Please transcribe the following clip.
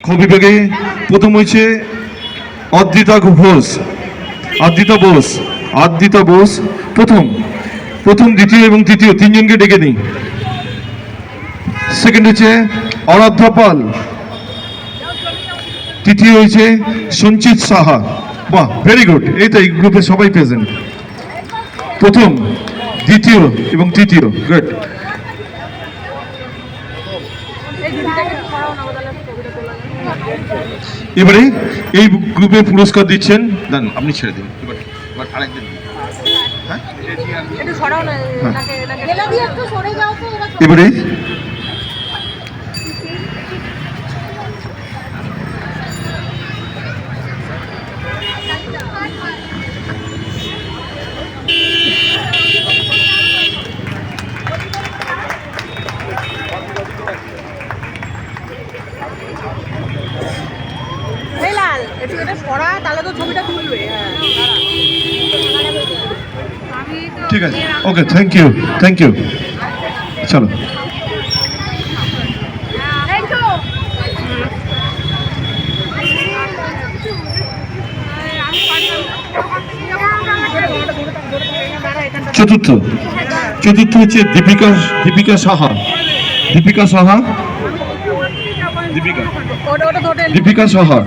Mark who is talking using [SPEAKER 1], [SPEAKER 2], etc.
[SPEAKER 1] বিভাগে প্রথম হয়েছে অদ্রিতা ঘোষ, আদ্রিতা বোস প্রথম দ্বিতীয় এবং তৃতীয় তিনজনকে ডেকে নিই। সেকেন্ড হচ্ছে আরাধ্যা পাল, তৃতীয় হয়েছে সঞ্চিত সাহা। বাহ, ভেরি গুড। এই তো এই গ্রুপে সবাই প্রেজেন্ট, প্রথম দ্বিতীয় এবং তৃতীয়। গুড। এবারে এই গ্রুপে পুরস্কার দিচ্ছেন, দেন আপনি ছেড়ে দিন। এবারে ঠিক আছে, ওকে, থ্যাংক ইউ। চলো। চতুর্থ হচ্ছে দীপিকা সাহা।